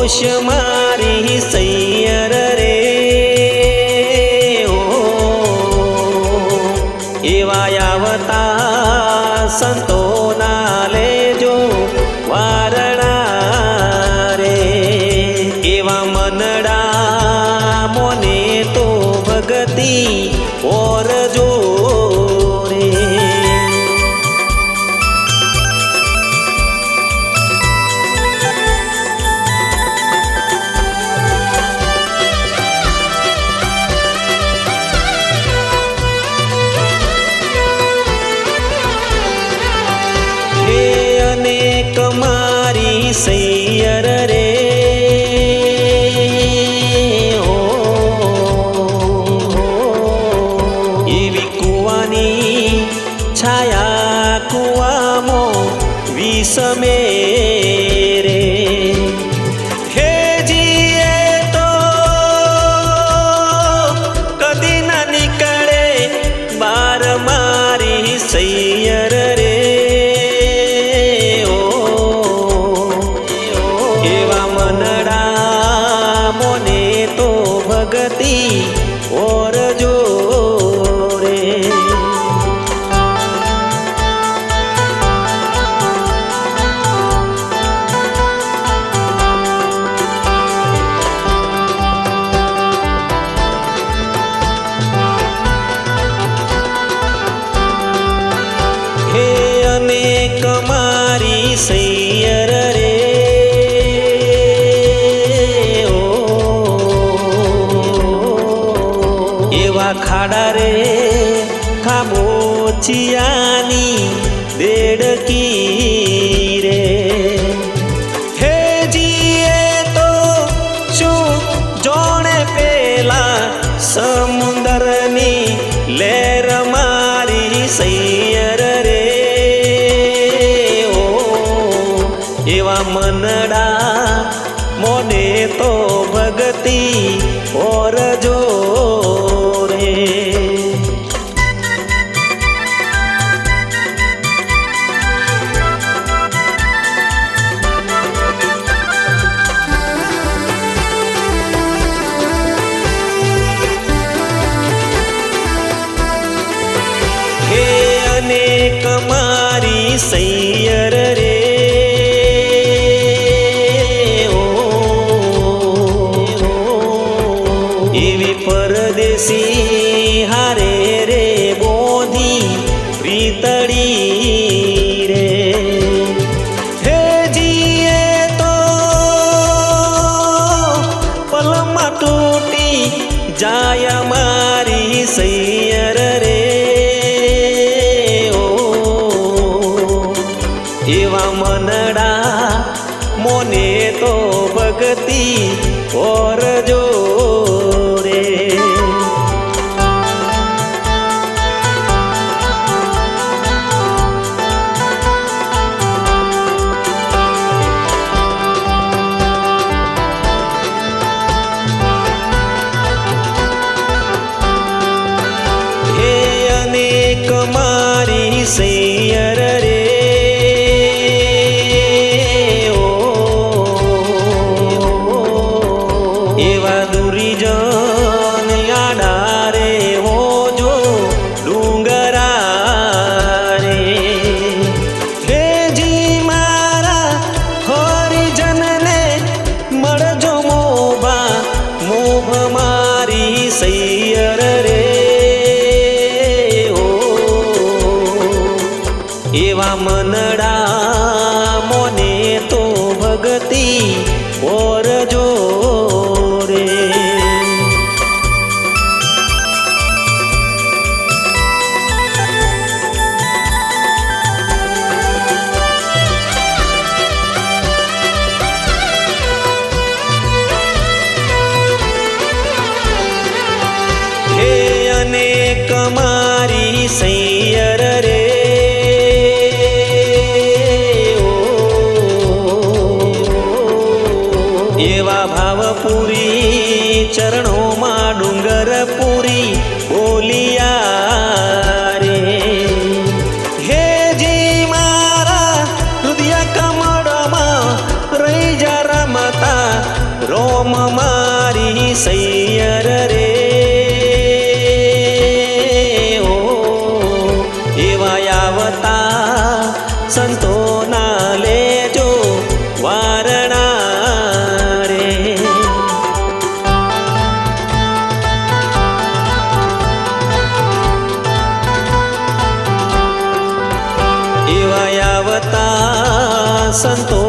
होश मारी सैयर रे एवा आवता संतो ना लेजो वारणा रे एवा मनड़ा मोने तो भगती और जो रे अनेक मारी सैयर रे एवी कुवानी छाया कुवामो विषमे रे हे जीए तो कदी ना निकळे बार मारी सैयर रे भगती और जो रे हे अनेक मारी सैयर रे खाड़ा रे खामोचियानी देड़की रे हे जीए तो शू जोणे पेला समुंदरनी लहर मारी सैयर रे एवा मनड़ा मोने तो भगती और जो अनेक मारी सैयर रे एवी परदेसी हारे रे बोधी प्रीतड़ी रे हे जीए तो पलमा टूटी जाय मारी सैयर रे एवा मनड़ा मोने तो भगती और जो रे हे अनेक मारी सैयर रे एवा दूरी जन याडा रे हो जो डूंगरा रे हे जी मारा हरिजन ने मरजो मोबा मोभ मारी सैयर रे एवा मनड़ा मोने तो भगती और जो रे हे अनेक मारी सैयर रे एवा भावपुरी चरणों मां डूंगरपुरी बोलिया रे हे जी मारा हृदय कमळ मां रही जा रमता એવા આવતા સંતોના લેજો વારણા રે. એવા આવતા સંતો